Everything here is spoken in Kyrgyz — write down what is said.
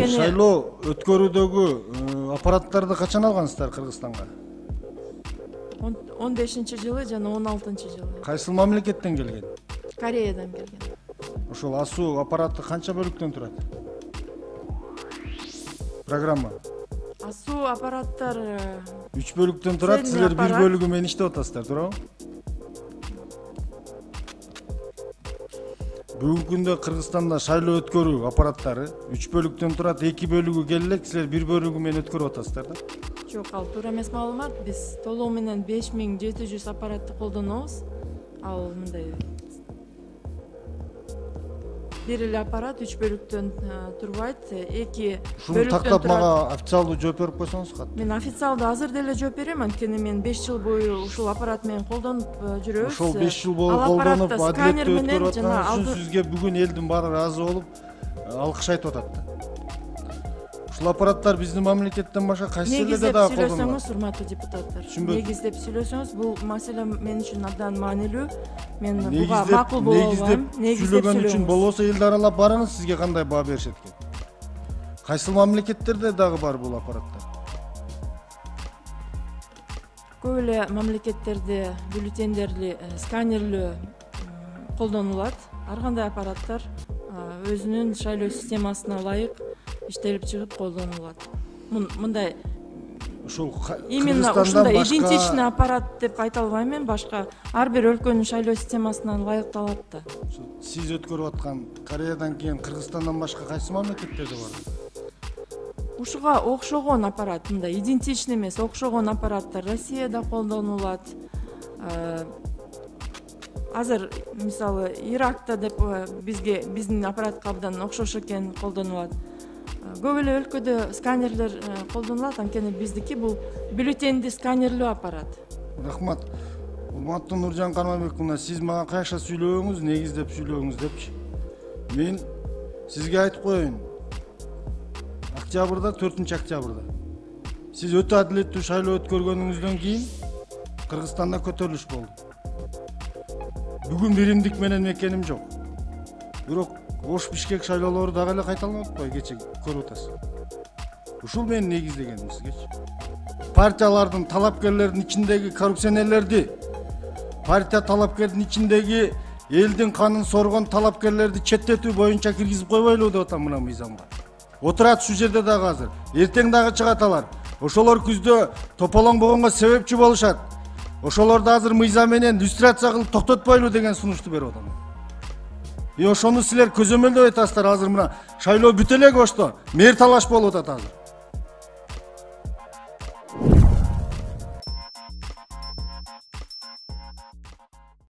шайлоо өткөрүүдөгү аппараттарды качан алгансыздар Кыргызстанга? 15-жылы жана 16-жылы. Кайсыл мамлекеттен келген? Кореядан келген. Ошол асуу аппараты канча бөлүктөн турат? Программа. Асуу аппараттар 3 бөлүктөн турат, силер 1 бөлүгү менен иштеп атасыздар, туурабы? Бүгүнкү күндө Кыргызстанда шайлоо өткөрүү аппараттары 3 бөлүктөн турат, 2 бөлүгү келелек, силер 1 бөлүгү менен өткөрүп атасыздар да? Жок, ал туура эмес маалымат. Биз толугу менен 5700 аппаратты колдонобуз. Ал мындай бир эле аппарат 3 бөлүктөн турбайт, 2 Ушуну бөлүктөн тактап турат. мага официалдуу жооп берип койсоңуз кат. Мен официалдуу азыр деле жооп берем, анткени мен 5 жыл бою ушул аппарат менен колдонуп жүрөбүз. Ошол 5 жыл бою колдонуп, адилеттүү өткөрүп аткан үчүн сизге бүгүн элдин баары ыраазы болуп, алкыш айтып атат да. Ушул аппараттар биздин мамлекеттен башка кайсы элде дагы колдонулат? Негиздеп сүйлөсөңүз, урматтуу депутаттар. Негиздеп сүйлөсөңүз, бул маселе мен үчүн абдан маанилүү. Мен буга макул боло албайм. Негиздеп сүйлөгөн үчүн болбосо элди аралап барыңыз, сизге кандай баа беришет экен? Кайсыл мамлекеттерде дагы бар бул аппараттар? Көп эле мамлекеттерде бюллетендерди сканерлөө колдонулат. Ар кандай аппараттар өзүнүн шайлоо системасына ылайык иштелип чыгып колдонулат. Мындай ушул именно ушундай идентичный аппарат деп айта албайм мен, башка ар бир өлкөнүн шайлоо системасына ылайыкталат да. Сиз өткөрүп аткан Кореядан кийин Кыргызстандан башка кайсы мамлекеттерде бар? Ушуга окшогон аппарат, мындай идентичный эмес, окшогон аппараттар Россияда колдонулат. Азыр мисалы Иракта деп биздин аппаратка абдан окшош экен, колдонулат. Көп эле өлкөдө сканерлер колдонулат, анткени биздики бул бюллетенди сканерлөө аппарат. Рахмат. Урматтуу Нуржан Карманбек мына, сиз мага кайша сүйлөөңүз, негиздеп сүйлөөңүз депчи. Мен сизге айтып коеюн. Октябрда, 4-октябрда. Сиз өтө адилеттүү шайлоо өткөргөнүңүздөн кийин Кыргызстанда көтөрүлүш болду. Бүгүн биримдик менен мекеним жок. Бирок Ош Бишкек шайлоолору дагы эле кайталанып атпайбы, кече көрүп атасыз. Ушул менин негиздегеним сизгечи. Партиялардын, талапкерлердин ичиндеги коррупционерлерди, партия талапкердин ичиндеги элдин канын соргон талапкерлерди четтетүү боюнча киргизип койбойлу деп атам мына мыйзамга. Отурат ушул жерде дагы азыр. Эртең дагы чыгат алар. Ошолор күздө тополоң болгонго себепчи болушат. Ошолорду азыр мыйзам менен люстрация кылып токтотпойлу деген сунушту берип атам. Ошону силер көзөмөлдөп атасыздар. Азыр мына шайлоо бүтө элек Ошто. Мэр талаш болуп атат азыр.